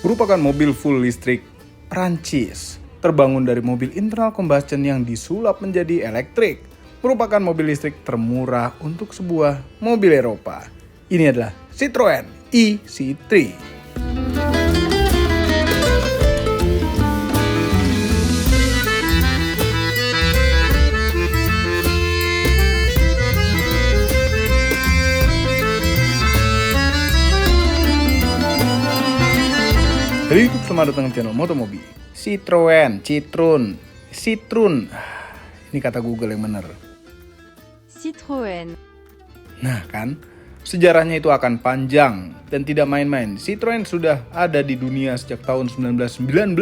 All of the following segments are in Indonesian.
merupakan mobil full listrik Prancis. Terbangun dari mobil internal combustion yang disulap menjadi elektrik. Merupakan mobil listrik termurah untuk sebuah mobil Eropa. Ini adalah Citroen ë-C3. Halo YouTube, selamat datang ke channel Motomobi. Citroen. Ini kata Google yang benar. Citroen. Nah kan, sejarahnya itu akan panjang dan tidak main-main. Citroen sudah ada di dunia sejak tahun 1919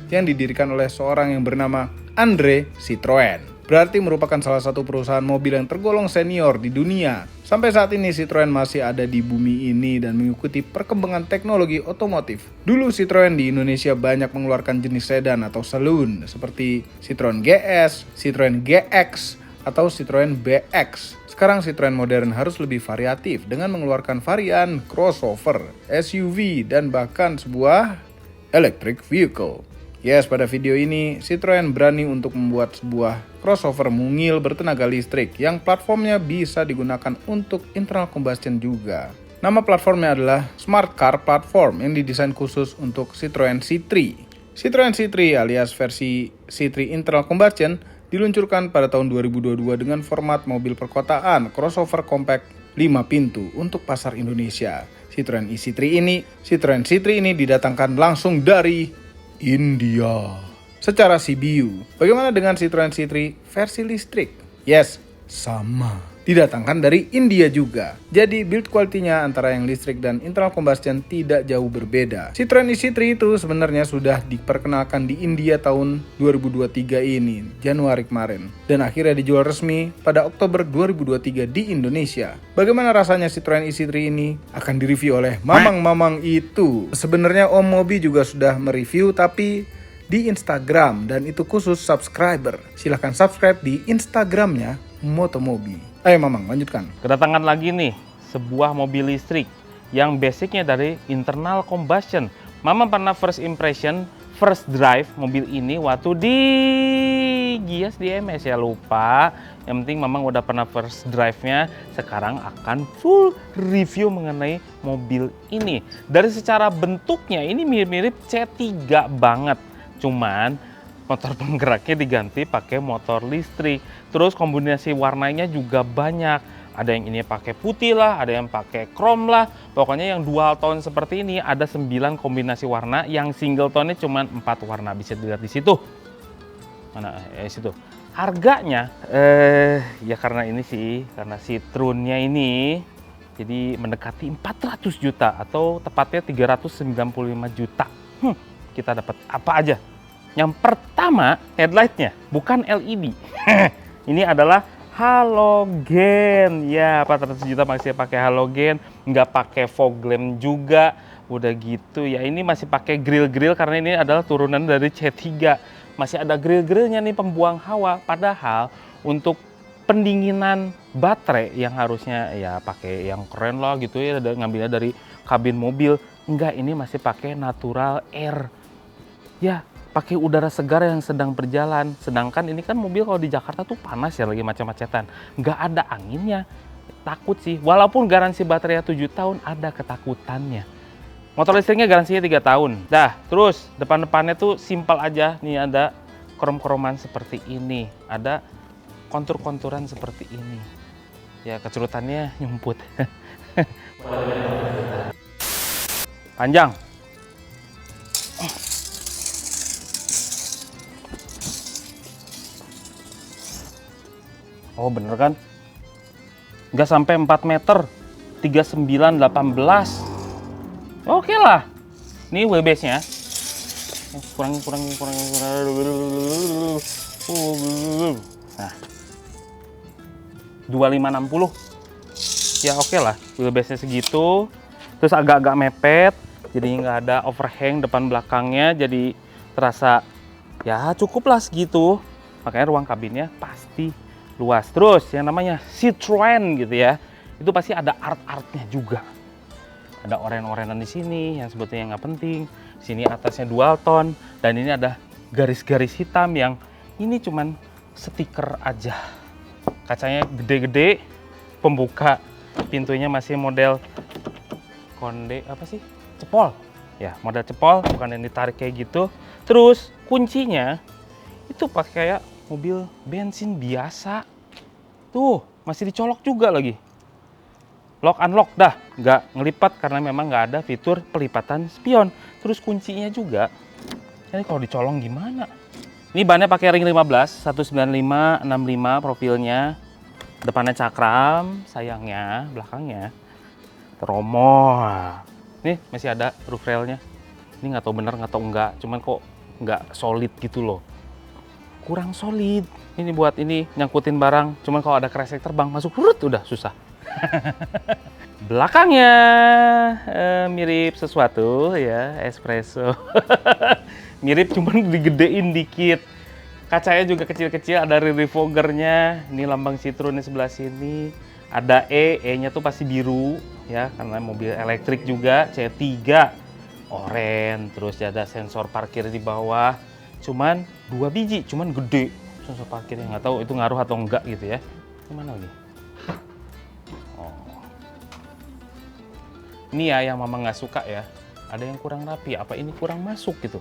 yang didirikan oleh seorang yang bernama André Citroen. Berarti merupakan salah satu perusahaan mobil yang tergolong senior di dunia. Sampai saat ini Citroen masih ada di bumi ini dan mengikuti perkembangan teknologi otomotif. Dulu Citroen di Indonesia banyak mengeluarkan jenis sedan atau saloon seperti Citroen GS, Citroen GX, atau Citroen BX. Sekarang Citroen modern harus lebih variatif dengan mengeluarkan varian crossover, SUV, dan bahkan sebuah electric vehicle. Yes, pada video ini Citroen berani untuk membuat sebuah crossover mungil bertenaga listrik yang platformnya bisa digunakan untuk internal combustion juga. Nama platformnya adalah Smart Car Platform yang didesain khusus untuk Citroen C3. Citroen C3 alias versi C3 internal combustion diluncurkan pada tahun 2022 dengan format mobil perkotaan crossover compact 5 pintu untuk pasar Indonesia. Citroen C3 ini didatangkan langsung dari India. Secara CBU, bagaimana dengan Citroen C3 versi listrik? Yes, sama. Didatangkan dari India juga. Jadi build quality-nya antara yang listrik dan internal combustion tidak jauh berbeda. Citroen ë-C3 itu sebenarnya sudah diperkenalkan di India tahun 2023 ini, Januari kemarin. Dan akhirnya dijual resmi pada Oktober 2023 di Indonesia. Bagaimana rasanya Citroen ë-C3 ini? Akan direview oleh mamang-mamang itu. Sebenarnya Om Mobi juga sudah mereview tapi di Instagram dan itu khusus subscriber. Silahkan subscribe di Instagramnya Motomobi. Ayo Mamang, lanjutkan. Kedatangan lagi nih, sebuah mobil listrik yang basicnya dari internal combustion. Mama pernah first impression, first drive mobil ini waktu di Gias di MS ya, lupa. Yang penting Mamang udah pernah first drive-nya, sekarang akan full review mengenai mobil ini. Dari secara bentuknya ini mirip-mirip C3 banget, cuman motor penggeraknya diganti pakai motor listrik. Terus kombinasi warnanya juga banyak. Ada yang ini pakai putih lah, ada yang pakai chrome lah. Pokoknya yang dual tone seperti ini ada 9 kombinasi warna, yang single tone-nya cuma 4 warna. Bisa dilihat di situ. Mana? Situ. Harganya ya karena ini sih, karena Citroen-nya ini jadi mendekati 400 juta atau tepatnya 395 juta. Kita dapat apa aja? Yang pertama, headlight-nya bukan LED. Ini adalah halogen. Ya, 400 juta masih pakai halogen, nggak pakai fog lamp juga. Udah gitu ya, ini masih pakai grill-grill karena ini adalah turunan dari C3. Masih ada grill-grillnya nih, pembuang hawa. Padahal untuk pendinginan baterai yang harusnya ya pakai yang keren lah gitu ya, ngambilnya dari kabin mobil. Enggak, ini masih pakai natural air. Ya, pakai udara segar yang sedang berjalan. Sedangkan ini kan mobil kalau di Jakarta tuh panas ya, lagi macet-macetan. Nggak ada anginnya. Takut sih. Walaupun garansi baterai 7 tahun, ada ketakutannya. Motor listriknya garansinya 3 tahun. Dah, terus depan-depannya tuh simpel aja. Nih ada krom-kroman seperti ini. Ada kontur-konturan seperti ini. Ya, kecerutannya nyumput. Panjang. Oh bener kan? Nggak sampai 4 meter, 39, 18. Oke lah. Ini wheelbase-nya. Kurang. Nah. 2560. Ya oke lah, wheelbase-nya segitu. Terus agak-agak mepet, jadi nggak ada overhang depan belakangnya, jadi terasa ya cukup lah segitu. Makanya ruang kabinnya pasti luas. Terus yang namanya Citroen gitu ya, itu pasti ada art-artnya juga. Ada oren-orenan di sini yang sebetulnya nggak penting. Sini atasnya dual tone dan ini ada garis-garis hitam yang ini cuman stiker aja. Kacanya gede-gede, pembuka pintunya masih model konde apa sih? Cepol. Ya, model cepol, bukan yang ditarik kayak gitu. Terus kuncinya itu pakai kayak mobil bensin biasa. Tuh, masih dicolok juga lagi. Lock unlock dah, nggak ngelipat karena memang nggak ada fitur pelipatan spion. Terus kuncinya juga, ini kalau dicolong gimana? Ini bannya pakai ring 15, 195, 65 profilnya. Depannya cakram, sayangnya belakangnya teromol. Nih masih ada roof railnya. Ini nggak tahu bener nggak tahu enggak, cuman kok nggak solid gitu loh. Kurang solid. Ini buat ini nyangkutin barang, cuman kalau ada kresek terbang masuk udah susah. Belakangnya mirip sesuatu ya, espresso. Mirip cuman digedein dikit. Kacanya juga kecil-kecil, ada rear fogernya. Ini lambang Citroen di sebelah sini. Ada E-nya tuh pasti biru ya, karena mobil elektrik juga. C3 oranye, terus ada sensor parkir di bawah. Cuman 2 biji, cuman gede sensor parkirnya. Nggak tahu itu ngaruh atau enggak gitu ya. Gimana lagi? Ini ya yang mama nggak suka ya, ada yang kurang rapi, apa ini kurang masuk gitu.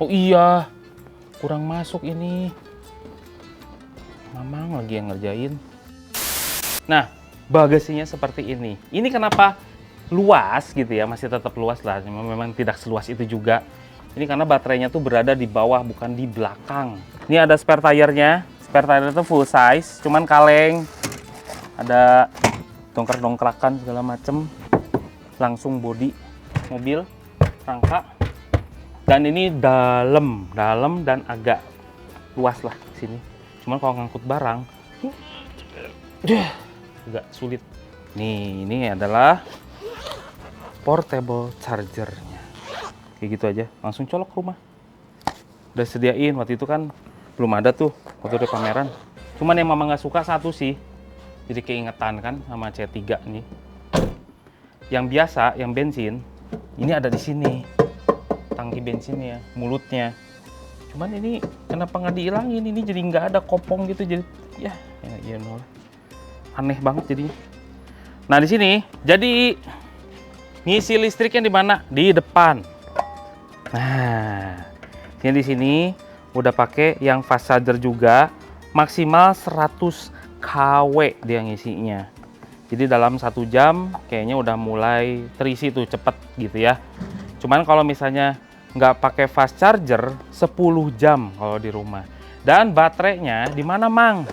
Oh iya, kurang masuk ini. Mamang lagi yang ngerjain. Nah, bagasinya seperti ini. Ini kenapa luas gitu ya, masih tetap luas lah, memang tidak seluas itu juga. Ini karena baterainya tuh berada di bawah, bukan di belakang. Ini ada spare tire-nya. Spare tire itu full size, cuman kaleng. Ada dongkrak-dongkrakan segala macem. Langsung bodi mobil, rangka. Dan ini dalam dan agak luas lah sini. Cuman kalau ngangkut barang agak sulit. Nih, ini adalah portable chargernya. Kayak gitu aja, langsung colok rumah. Udah sediain, waktu itu kan belum ada tuh waktu di pameran. Cuman yang mama nggak suka satu sih, jadi keingetan kan sama C3 nih. Yang biasa, yang bensin, ini ada di sini tangki bensinnya, mulutnya. Cuman ini kenapa nggak dihilangin? Ini jadi nggak ada kopong gitu, jadi ya aneh banget jadinya. Nah di sini, jadi ngisi listriknya di mana? Di depan. Nah, ini di sini udah pakai yang fast charger juga, maksimal 100 kW dia ngisinya. Jadi dalam 1 jam kayaknya udah mulai terisi tuh cepet gitu ya. Cuman kalau misalnya nggak pakai fast charger 10 jam kalau di rumah. Dan baterainya di mana Mang?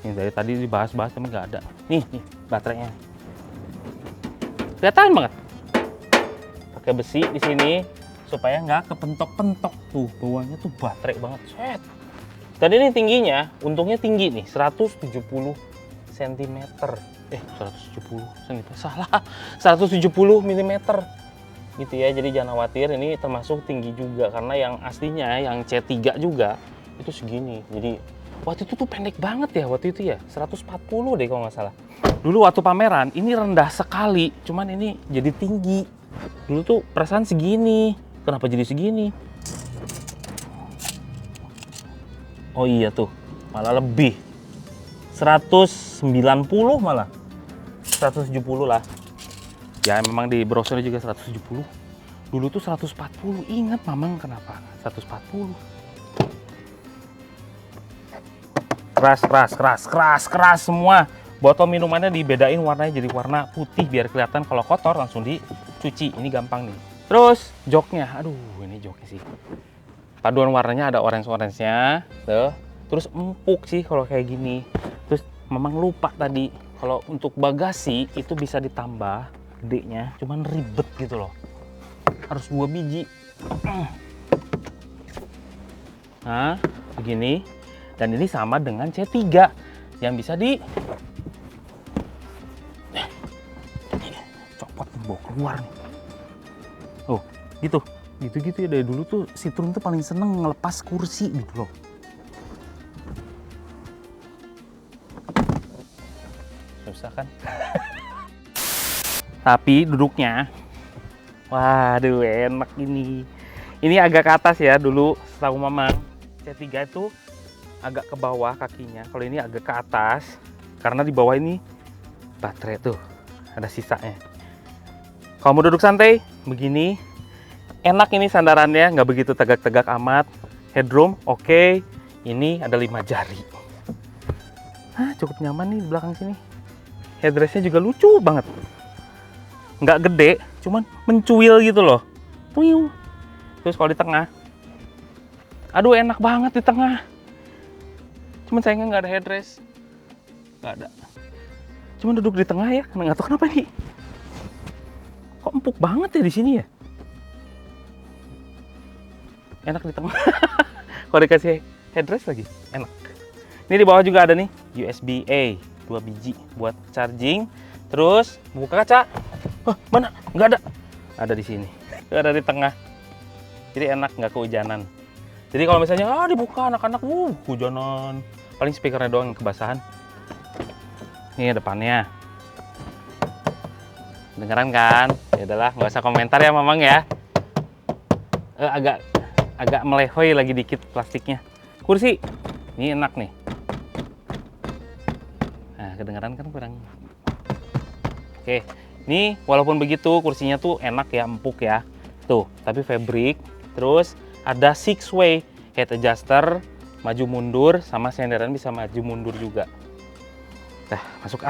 Ini dari tadi dibahas-bahas tapi nggak ada. Nih baterainya. Kelihatan banget. Pakai besi di sini supaya nggak kepentok-pentok tuh. Bawahnya tuh baterai banget. Set. Dan ini tingginya, untungnya tinggi nih, 170 cm. 170 cm, salah, 170 mm gitu ya. Jadi jangan khawatir, ini termasuk tinggi juga karena yang aslinya yang C3 juga itu segini. Jadi waktu itu tuh pendek banget ya, waktu itu ya 140 deh kalau nggak salah. Dulu waktu pameran ini rendah sekali, cuman ini jadi tinggi. Dulu tuh perasaan segini, kenapa jadi segini? Oh iya tuh, malah lebih, 190 malah. 170 lah. Ya memang di brosurnya juga 170. Dulu tuh 140. Ingat Mamang kenapa? 140. Keras semua. Botol minumannya dibedain warnanya jadi warna putih biar kelihatan. Kalau kotor langsung dicuci. Ini gampang nih. Terus joknya. Aduh, ini joknya sih. Paduan warnanya ada orange-nya. Tuh. Terus empuk sih kalau kayak gini. Terus Mamang lupa tadi. Kalau untuk bagasi itu bisa ditambah gedenya, cuman ribet gitu loh. Harus 2 biji. Nah, begini. Dan ini sama dengan C3 yang bisa copot bawa keluar nih. Oh, gitu. Gitu-gitu ya, dari dulu tuh Citroen tuh paling seneng ngelepas kursi gitu loh. Susah kan? Tapi duduknya, waduh enak ini. Ini agak ke atas ya dulu, setahu Mamang. C3 itu agak ke bawah kakinya. Kalau ini agak ke atas, karena di bawah ini baterai tuh, ada sisanya. Kalau mau duduk santai, begini. Enak ini sandarannya, nggak begitu tegak-tegak amat. Headroom, oke. Ini ada 5 jari. Cukup nyaman nih di belakang sini. Headrestnya juga lucu banget. Nggak gede, cuman mencuil gitu loh. Puyu. Terus kalau di tengah, aduh enak banget di tengah. Cuman sayangnya nggak ada headrest. Nggak ada. Cuman duduk di tengah ya, nggak tahu kenapa nih. Kok empuk banget ya di sini ya? Enak di tengah. Kalau dikasih headrest lagi, enak. Ini di bawah juga ada nih USB-A 2 biji buat charging. Terus buka kaca. Mana? Nggak ada. Ada di sini. Ada di tengah. Jadi enak, nggak kehujanan. Jadi kalau misalnya dibuka anak-anak, hujanan. Paling speakernya doang yang kebasahan. Ini depannya. Dengeran kan? Ya udahlah, nggak usah komentar ya Mamang ya. Agak melehoy lagi dikit plastiknya. Kursi, ini enak nih. Nah, kedengeran kan kurang. Oke, ini walaupun begitu kursinya tuh enak ya, empuk ya. Tuh, tapi fabric. Terus ada 6-way head adjuster, maju mundur, sama senderan bisa maju mundur juga. Nah, masuk.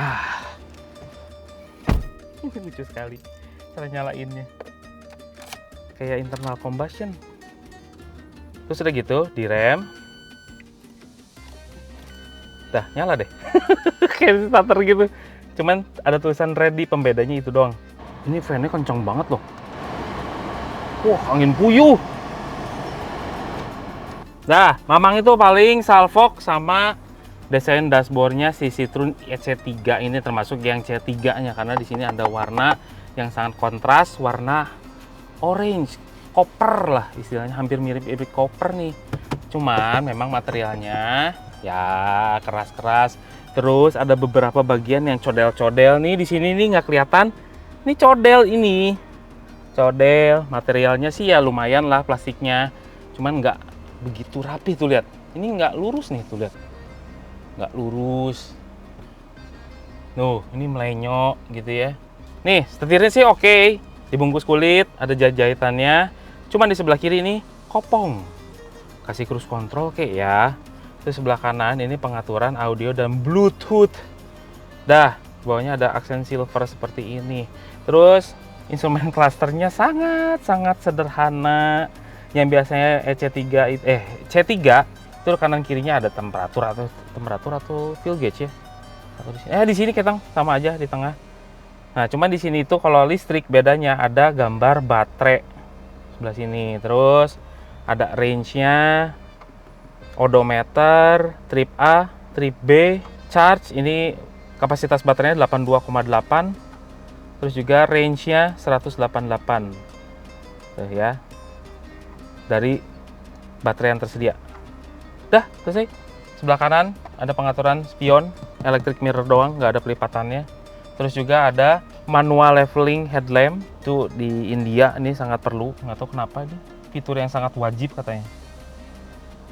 Ini lucu sekali cara nyalainnya. Kayak internal combustion. Terus udah gitu, direm. Dah, nyala deh. Kayak starter gitu. Cuman ada tulisan ready, pembedanya itu doang. Ini fan-nya kencang banget loh. Wah, angin puyuh. Nah, Mamang itu paling salfok sama desain dashboardnya si Citroen C3 ini, termasuk yang C3-nya, karena di sini ada warna yang sangat kontras, warna orange, copper lah istilahnya, hampir mirip-mirip copper nih. Cuman memang materialnya ya keras-keras. Terus ada beberapa bagian yang codel-codel nih di sini nih, nggak kelihatan. Ini codel ini. Codel, materialnya sih ya lumayan lah plastiknya. Cuman nggak begitu rapi tuh, lihat. Ini nggak lurus nih tuh, lihat. Nggak lurus. Nuh, ini melenyok gitu ya. Nih, setirnya sih oke. Dibungkus kulit, ada jahitannya. Cuman di sebelah kiri ini kopong. Kasih cruise control kayak ya. Terus sebelah kanan ini pengaturan audio dan Bluetooth. Dah, bawahnya ada aksen silver seperti ini. Terus instrumen clusternya sangat sederhana. Yang biasanya C3 itu kanan kirinya ada temperatur atau fuel gauge ya. Atau di sini ketang sama aja di tengah. Nah, cuman di sini itu kalau listrik bedanya ada gambar baterai sebelah sini. Terus ada range-nya, odometer, trip A, trip B, charge. Ini kapasitas baterainya 82,8. Terus juga range-nya 188. Tuh ya. Dari baterai yang tersedia. Dah, selesai. Sebelah kanan ada pengaturan spion, electric mirror doang, nggak ada pelipatannya. Terus juga ada manual leveling headlamp. Itu di India ini sangat perlu, nggak tahu kenapa ini fitur yang sangat wajib katanya.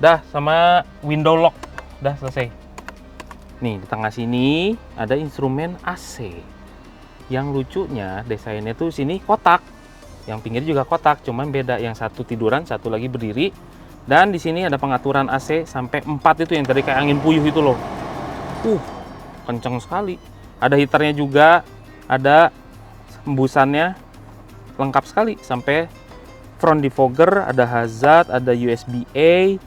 Dah, sama window lock. Dah, selesai. Nih, di tengah sini ada instrumen AC. Yang lucunya desainnya tuh sini kotak. Yang pinggir juga kotak, cuman beda, yang satu tiduran, satu lagi berdiri. Dan di sini ada pengaturan AC sampai 4 itu yang tadi kayak angin puyuh itu loh. Kenceng sekali. Ada heaternya juga, ada hembusannya, lengkap sekali sampai front defogger, ada hazard, ada USB-A,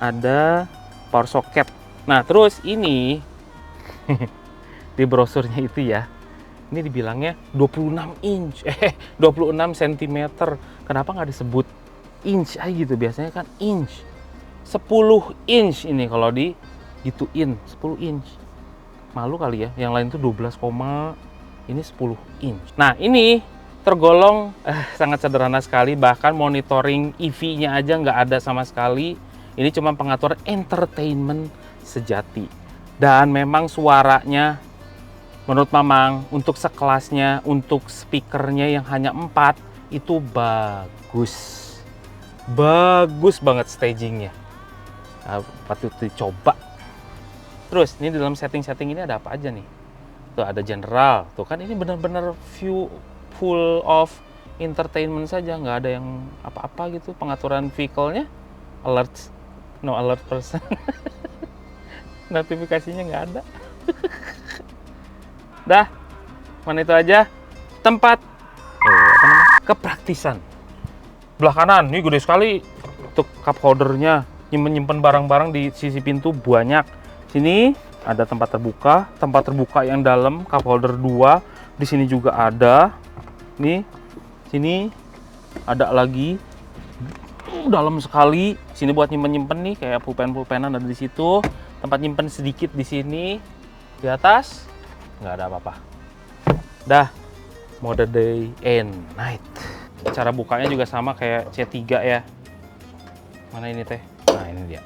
ada power socket. Nah, terus ini di brosurnya itu ya, ini dibilangnya 26 inch, 26 cm. Kenapa nggak disebut inch aja gitu? Biasanya kan inch. 10 inch ini kalau digituin, 10 inch. Malu kali ya, yang lain tuh 12, ini 10 inch. Nah, ini tergolong sangat sederhana sekali, bahkan monitoring EV-nya aja nggak ada sama sekali. Ini cuma pengaturan entertainment sejati. Dan memang suaranya menurut Mamang untuk sekelasnya, untuk speakernya yang hanya 4 itu bagus. Bagus banget stagingnya. Patut dicoba. Terus ini di dalam setting-setting ini ada apa aja nih? Tuh ada general. Tuh kan ini benar-benar view full of entertainment saja, nggak ada yang apa-apa gitu. Pengaturan vehicle-nya alert, no alert person. Notifikasinya nggak ada. Dah, mana itu aja tempat kepraktisan. Belah kanan, ini gede sekali untuk cup holdernya, nyimpen barang-barang di sisi pintu banyak. Sini ada tempat terbuka yang dalam, cup holder 2. Di sini juga ada. Nih, sini ada lagi. Dalam sekali. Sini buat nyimpen nih, kayak pulpen-pulpenan ada di situ. Tempat nyimpen sedikit di sini. Di atas nggak ada apa-apa. Dah, mode day and night. Cara bukanya juga sama kayak C3 ya. Mana ini teh? Nah, ini dia.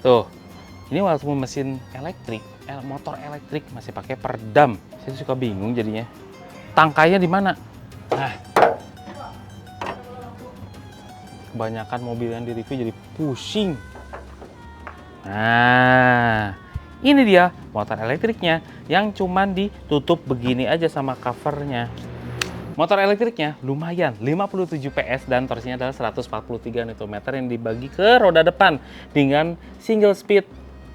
Tuh. Ini walaupun mesin elektrik, motor elektrik masih pakai peredam. Saya suka bingung jadinya. Tangkainya di mana? Nah. Kebanyakan mobil yang di-review jadi pusing. Nah, ini dia motor elektriknya yang cuman ditutup begini aja sama covernya. Motor elektriknya lumayan, 57 PS dan torsinya adalah 143 Nm yang dibagi ke roda depan dengan single speed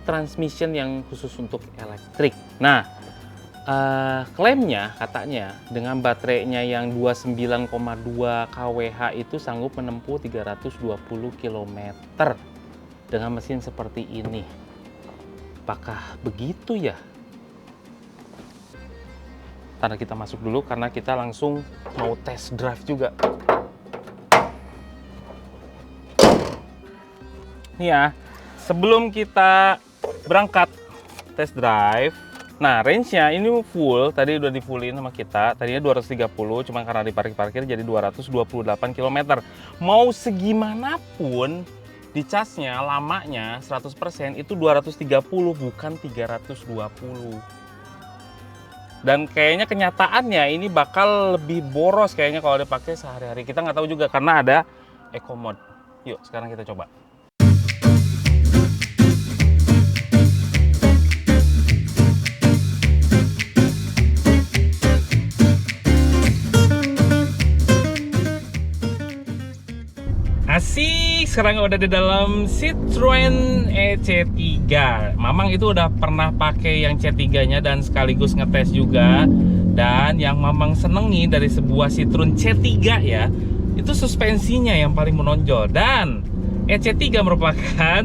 transmission yang khusus untuk elektrik. Nah, klaimnya katanya dengan baterainya yang 29,2 kWh itu sanggup menempuh 320 km dengan mesin seperti ini. Apakah begitu ya? Ntar kita masuk dulu karena kita langsung mau test drive juga. Nih ya, sebelum kita berangkat test drive, nah range-nya ini full, tadi udah di fullin sama kita, tadinya 230, cuma karena diparkir-parkir jadi 228 km. Mau segimanapun dicasnya lamanya 100% itu 230 bukan 320. Dan kayaknya kenyataannya ini bakal lebih boros kayaknya kalau dipakai sehari-hari. Kita nggak tahu juga karena ada Eco Mode. Yuk sekarang kita coba. Asik, sekarang udah di dalam Citroen EC3. Mamang itu udah pernah pakai yang C3-nya dan sekaligus ngetes juga. Dan yang Mamang senengi dari sebuah Citroen C3 ya, itu suspensinya yang paling menonjol. Dan EC3 merupakan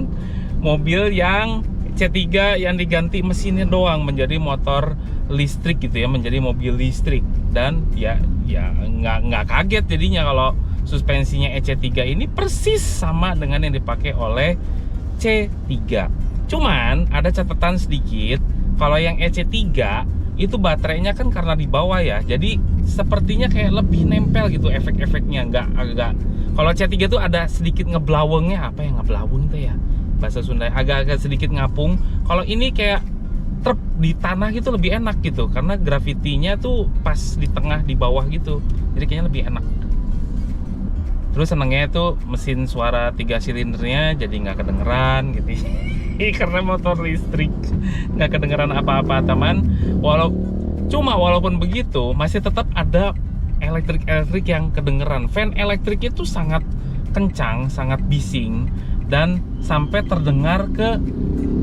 mobil yang C3 yang diganti mesinnya doang menjadi motor listrik gitu ya, menjadi mobil listrik. Dan ya nggak kaget jadinya kalau suspensinya EC3 ini persis sama dengan yang dipakai oleh C3. Cuman ada catatan sedikit, kalau yang EC3 itu baterainya kan karena di bawah ya, jadi sepertinya kayak lebih nempel gitu efek-efeknya, agak. Kalau C3 itu ada sedikit ngeblawengnya, apa yang ngeblaweng tuh ya bahasa Sunda, agak-agak sedikit ngapung. Kalau ini kayak truk di tanah gitu lebih enak gitu, karena gravitinya tuh pas di tengah di bawah gitu, jadi kayaknya lebih enak. Terus senengnya itu mesin suara 3 silindernya jadi nggak kedengeran gitu. Karena motor listrik nggak kedengeran apa-apa teman. Walaupun begitu masih tetap ada elektrik yang kedengeran. Fan elektrik itu sangat kencang, sangat bising dan sampai terdengar ke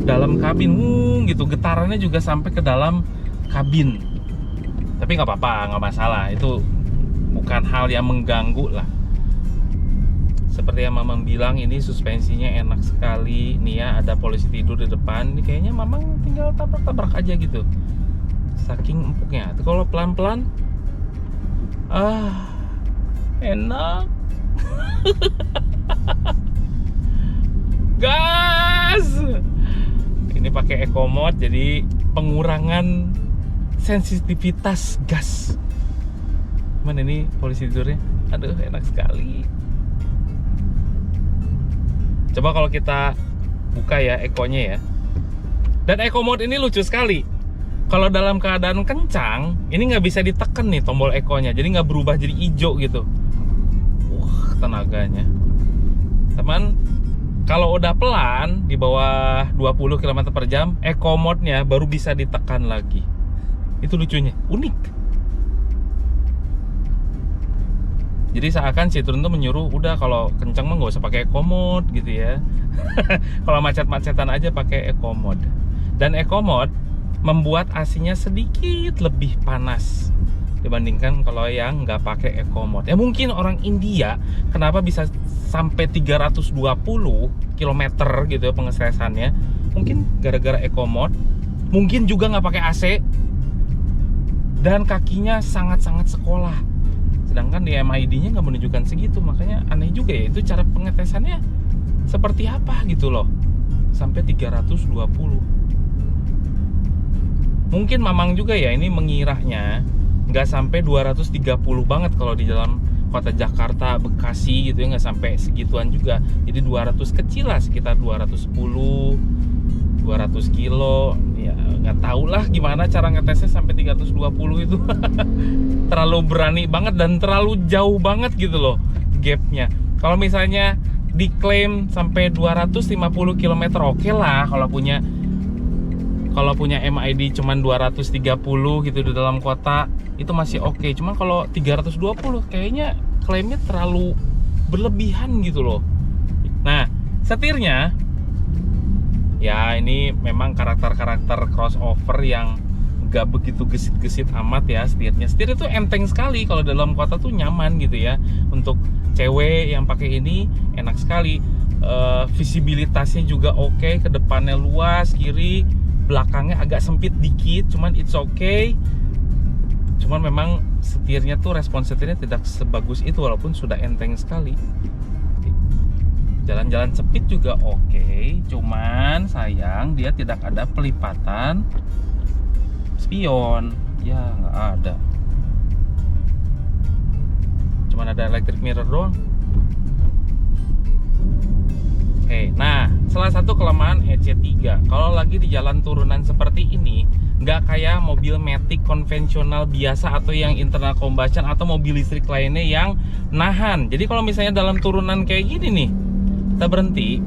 dalam kabin gitu. Getarannya juga sampai ke dalam kabin. Tapi nggak apa-apa, nggak masalah. Itu bukan hal yang mengganggu lah. Seperti yang Mamang bilang, ini suspensinya enak sekali. Nih ya, ada polisi tidur di depan. Ini kayaknya Mamang tinggal tabrak-tabrak aja gitu. Saking empuknya. Tapi kalau pelan-pelan, enak. Gas. Ini pakai Eco Mode, jadi pengurangan sensitivitas gas. Mana ini polisi tidurnya? Aduh, enak sekali. Coba kalau kita buka ya Eco-nya ya. Dan Eco Mode ini lucu sekali. Kalau dalam keadaan kencang, ini nggak bisa ditekan nih tombol Eco-nya. Jadi nggak berubah jadi hijau gitu. Wah, tenaganya. teman. Kalau udah pelan di bawah 20 km per jam, eco mode-nya baru bisa ditekan lagi. Itu lucunya, unik. Jadi seakan Citroen tuh menyuruh, udah kalau kenceng mah nggak usah pakai eco mode gitu ya. Kalau macet-macetan aja pakai eco mode. Dan eco mode membuat AC-nya sedikit lebih panas dibandingkan kalau yang nggak pakai eco mode. Ya mungkin orang India kenapa bisa sampai 320 km gitu ya pengesesannya. Mungkin gara-gara eco mode. Mungkin juga nggak pakai AC. Dan kakinya sangat-sangat sekolah. Sedangkan di MID-nya nggak menunjukkan segitu. Makanya aneh juga ya. Itu cara pengetesannya seperti apa gitu loh. Sampai 320. Mungkin Mamang juga ya ini mengiranya nggak sampai 230 banget kalau di dalam kota Jakarta, Bekasi gitu ya, nggak sampai segituan juga. Jadi 200 kecil lah, sekitar 210, 200 kilo. Ya nggak tahu lah gimana cara ngetesnya sampai 320 itu. Terlalu berani banget dan terlalu jauh banget gitu loh gapnya. Kalau misalnya diklaim sampai 250 km oke lah kalau punya MID cuman 230 gitu di dalam kota itu masih oke. Cuman kalau 320 kayaknya klaimnya terlalu berlebihan gitu loh. Nah, setirnya ya ini memang karakter-karakter crossover yang gak begitu gesit-gesit amat ya setirnya. Setir itu enteng sekali kalau dalam kota tuh nyaman gitu ya. Untuk cewek yang pakai ini enak sekali. Visibilitasnya juga oke, ke depannya luas, kiri belakangnya agak sempit dikit, cuman it's okay. Cuman memang setirnya tuh, respon setirnya tidak sebagus itu walaupun sudah enteng sekali. Jalan-jalan sempit juga oke, cuman sayang dia tidak ada pelipatan spion. Ya nggak ada, cuman ada electric mirror doang. Nah, salah satu kelemahan EC3 kalau lagi di jalan turunan seperti ini, nggak kayak mobil Matic konvensional biasa atau yang internal combustion atau mobil listrik lainnya yang nahan. Jadi kalau misalnya dalam turunan kayak gini nih, kita berhenti,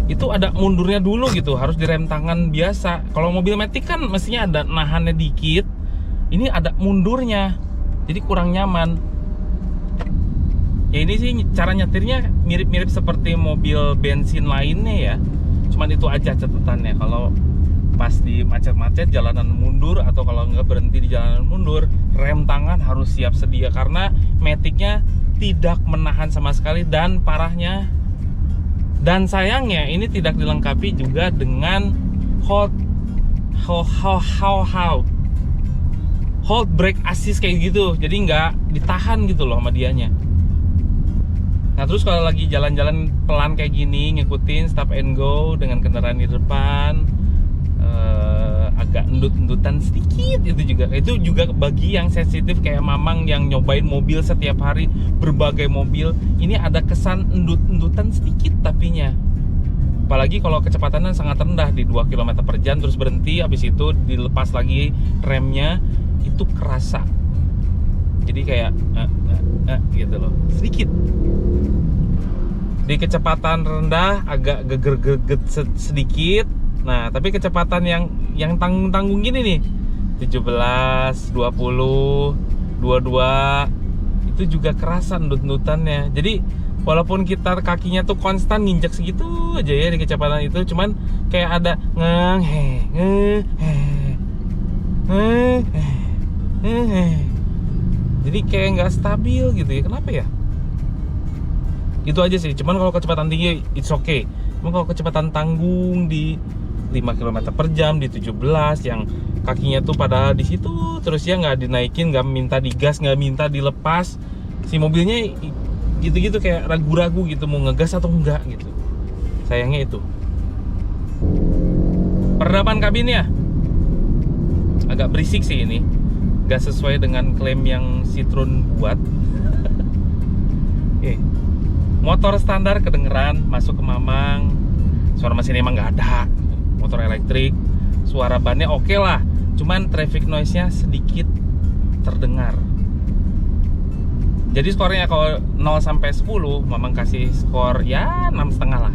itu ada mundurnya dulu gitu, harus direm tangan biasa. Kalau mobil Matic kan mestinya ada nahannya dikit, ini ada mundurnya, jadi kurang nyaman. Ya ini sih cara nyetirnya mirip-mirip seperti mobil bensin lainnya ya. Cuman itu aja catatannya, kalau pas di macet-macet jalanan mundur atau kalau nggak berhenti di jalanan mundur, rem tangan harus siap sedia karena Matic-nya tidak menahan sama sekali. Dan parahnya dan sayangnya ini tidak dilengkapi juga dengan hold brake assist kayak gitu. Jadi nggak ditahan gitu loh sama dianya. Nah terus kalau lagi jalan-jalan pelan kayak gini, ngikutin stop and go dengan kendaraan di depan, agak endut-endutan sedikit, itu juga bagi yang sensitif kayak Mamang yang nyobain mobil setiap hari, berbagai mobil, ini ada kesan endut-endutan sedikit tapinya. Apalagi kalau kecepatannya sangat rendah di 2 km per jam terus berhenti, habis itu dilepas lagi remnya, itu kerasa. Jadi kayak gitu loh, sedikit. Di kecepatan rendah agak geger-geget sedikit. Nah, tapi kecepatan yang tanggung-tanggung gini nih, 17, 20, 22 itu juga kerasa endut-endutannya. Jadi walaupun kita kakinya tuh konstan nginjak segitu aja ya di kecepatan itu, cuman kayak ada jadi kayak nggak stabil gitu ya. Kenapa ya? Itu aja sih. Cuman kalau kecepatan tinggi it's okay. Cuman kalau kecepatan tanggung di 5 km per jam, di 17 yang kakinya tuh pada di situ terus ya, nggak dinaikin, nggak minta digas, nggak minta dilepas, si mobilnya gitu-gitu kayak ragu-ragu gitu mau ngegas atau enggak gitu. Sayangnya itu. Peredaman kabinnya agak berisik sih ini, nggak sesuai dengan klaim yang Citroen buat. Motor standar kedengeran masuk ke Mamang, suara mesin emang nggak ada. Motor elektrik, suara bannya oke lah, cuman traffic noise-nya sedikit terdengar. Jadi skornya kalau 0 sampai 10, Mamang kasih skor ya 6,5 lah.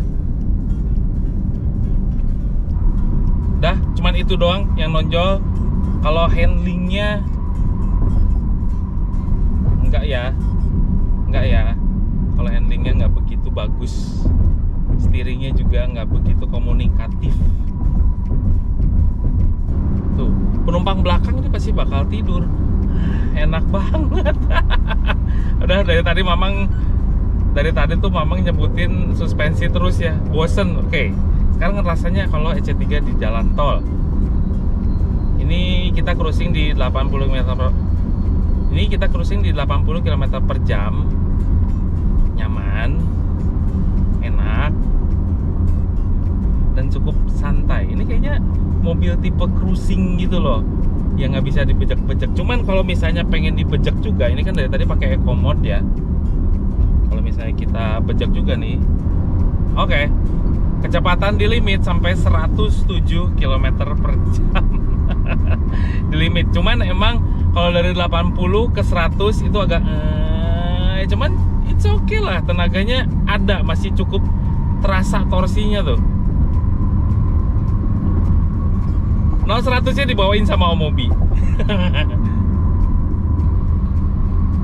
Dah, cuman itu doang yang nonjol. Kalau handlingnya enggak ya. Kalau handlingnya nggak begitu bagus. Steeringnya juga nggak begitu komunikatif. Tuh, penumpang belakang ini pasti bakal tidur. Enak banget. Udah dari tadi tuh Mamang nyebutin suspensi terus ya. Bosen. Oke. Sekarang rasanya kalau EC3 di jalan tol. Ini kita cruising di 80 km per jam. Nyaman, enak, dan cukup santai. Ini kayaknya mobil tipe cruising gitu loh, yang nggak bisa dibejek-bejek. Cuman kalau misalnya pengen dibejek juga, ini kan dari tadi pakai eco mode ya. Kalau misalnya kita bejek juga nih, oke, kecepatan di limit sampai 107 km per jam. Di limit. Cuman emang kalau dari 80 ke 100 itu agak cuman it's okay lah, tenaganya ada, masih cukup terasa torsinya tuh. 0-100-nya dibawain sama Om Mobi.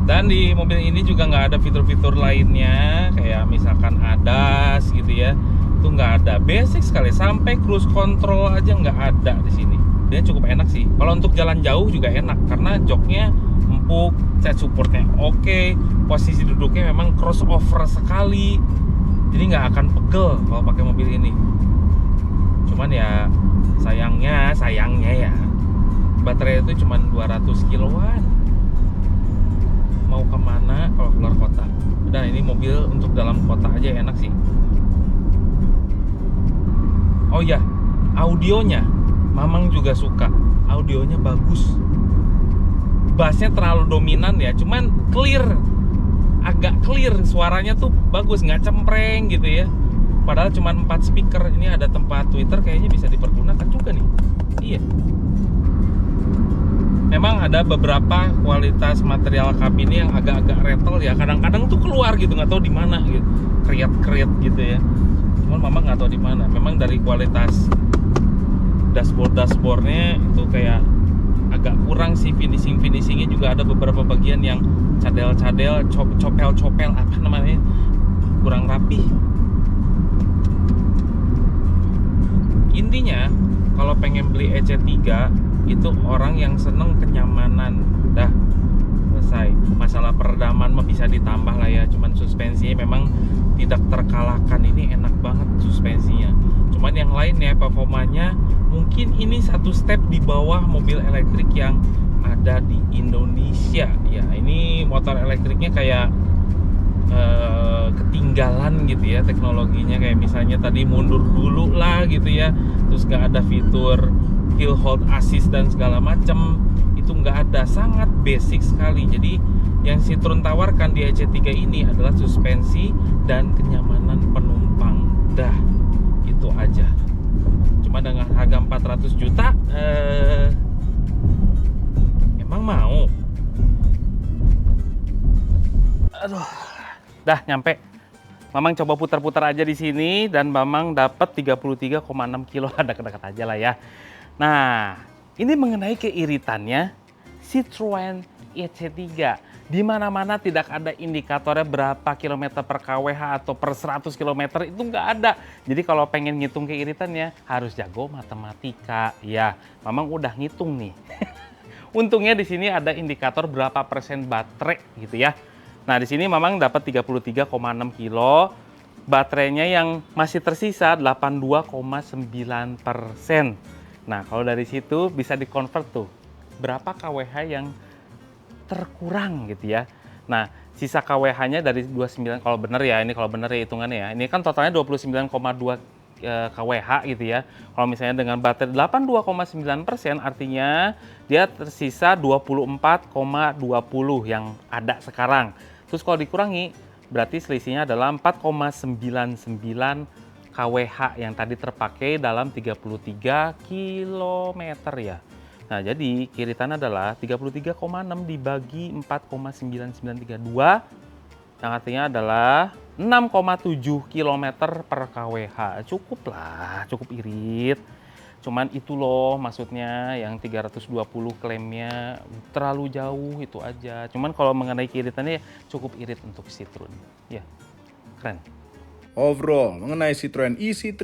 Dan di mobil ini juga nggak ada fitur-fitur lainnya, kayak misalkan ADAS gitu ya, itu nggak ada. Basic sekali, sampai cruise control aja nggak ada di sini. Dia cukup enak sih. Kalau untuk jalan jauh juga enak, karena joknya empuk, set supportnya oke, posisi duduknya memang crossover sekali, jadi nggak akan pegel kalau pakai mobil ini. Cuman ya sayangnya ya baterai itu cuma 200 kiloan. Mau kemana kalau keluar kota? Dan ini mobil untuk dalam kota aja enak sih. Oh ya, audionya Mamang juga suka. Audionya bagus. Bassnya terlalu dominan ya, cuman agak clear, suaranya tuh bagus, nggak cempreng gitu ya. Padahal cuma 4 speaker. Ini ada tempat Twitter, kayaknya bisa dipergunakan juga nih. Iya. Memang ada beberapa kualitas material kabinnya yang agak-agak retol ya. Kadang-kadang tuh keluar gitu, nggak tahu di mana gitu. Kriat-kriat gitu ya. Cuman Mama nggak tahu di mana. Memang dari kualitas dashboardnya itu kayak agak kurang sih, finishingnya juga ada beberapa bagian yang cadel-cadel, copel apa namanya, kurang rapi. Intinya kalau pengen beli EC3 itu orang yang seneng kenyamanan, dah selesai. Masalah peredaman mah bisa ditambah lah ya, cuman suspensinya memang tidak terkalahkan. Ini enak banget suspensinya. Cuman yang lain ya, performanya mungkin ini satu step di bawah mobil elektrik yang ada di Indonesia ya. Ini motor elektriknya kayak ketinggalan gitu ya teknologinya, kayak misalnya tadi mundur dulu lah gitu ya, terus nggak ada fitur hill hold assist dan segala macem, itu nggak ada, sangat basic sekali. Jadi yang Citroen tawarkan di EC3 ini adalah suspensi dan kenyamanan penumpang, dah itu aja. Cuma dengan harga 400 juta emang mau? Aduh, dah nyampe. Mamang coba putar-putar aja di sini dan Mamang dapat 33,6 kilo, dekat-dekat aja lah ya. Nah, ini mengenai keiritannya Citroen EC3. Di mana-mana tidak ada indikatornya berapa kilometer per kWh atau per 100 km, itu nggak ada. Jadi kalau pengen ngitung keiritannya harus jago matematika. Ya, Mamang udah ngitung nih. Untungnya di sini ada indikator berapa persen baterai gitu ya. Nah, di sini Mamang dapat 33,6 kilo. Baterainya yang masih tersisa 82,9%. Nah, kalau dari situ bisa dikonvert tuh berapa kWh yang terkurang gitu ya. Nah, sisa kWh-nya dari 29, kalau bener ya, ini kalau bener ya hitungannya ya. Ini kan totalnya 29,2 kWh gitu ya. Kalau misalnya dengan baterai 82,9%, artinya dia tersisa 24,20 yang ada sekarang. Terus kalau dikurangi, berarti selisihnya adalah 4,99 kWh yang tadi terpakai dalam 33 km ya. Nah, jadi kiri tanah adalah 33,6 dibagi 4,9932 yang artinya adalah 6,7 km per kWh. Cukup lah, cukup irit. Cuman itu loh maksudnya yang 320 klaimnya terlalu jauh itu aja. Cuman kalau mengenai kiritannya cukup irit untuk Citroen. Ya, keren. Overall, mengenai Citroen ë-C3,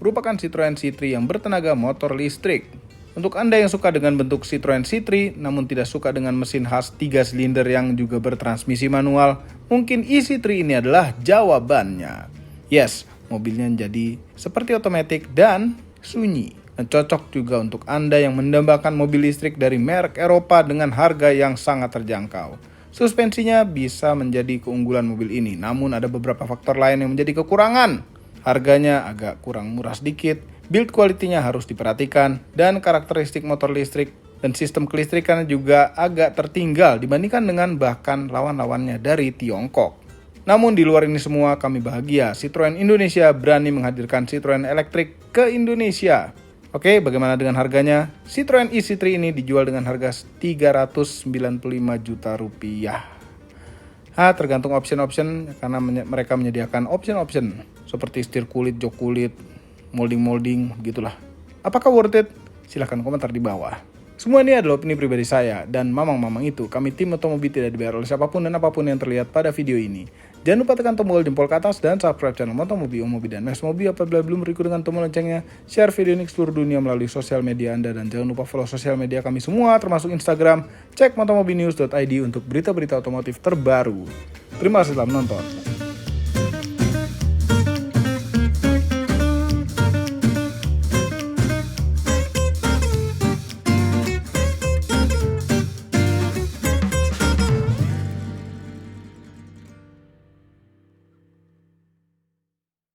merupakan Citroen C3 yang bertenaga motor listrik. Untuk Anda yang suka dengan bentuk Citroen C3, namun tidak suka dengan mesin khas 3 silinder yang juga bertransmisi manual, mungkin ë-C3 ini adalah jawabannya. Yes, mobilnya jadi seperti otomatis dan sunyi. Dan cocok juga untuk Anda yang mendambakan mobil listrik dari merek Eropa dengan harga yang sangat terjangkau. Suspensinya bisa menjadi keunggulan mobil ini, namun ada beberapa faktor lain yang menjadi kekurangan. Harganya agak kurang murah sedikit, build quality-nya harus diperhatikan, dan karakteristik motor listrik dan sistem kelistrikan juga agak tertinggal dibandingkan dengan bahkan lawan-lawannya dari Tiongkok. Namun di luar ini semua, kami bahagia Citroen Indonesia berani menghadirkan Citroen elektrik ke Indonesia. Oke, bagaimana dengan harganya? Citroen ë-C3 ini dijual dengan harga 395 juta rupiah. Tergantung option-option karena mereka menyediakan option-option seperti setir kulit, jok kulit, molding-molding, gitulah. Apakah worth it? Silahkan komentar di bawah. Semua ini adalah opini pribadi saya dan mamang-mamang itu. Kami tim Otomobi tidak dibayar oleh siapapun dan apapun yang terlihat pada video ini. Jangan lupa tekan tombol jempol ke atas dan subscribe channel Motomobi, Omobi, dan Max Mobi apabila belum berikut dengan tombol loncengnya. Share video ini ke seluruh dunia melalui sosial media Anda dan jangan lupa follow sosial media kami semua termasuk Instagram. Cek motomobinews.id untuk berita-berita otomotif terbaru. Terima kasih telah menonton.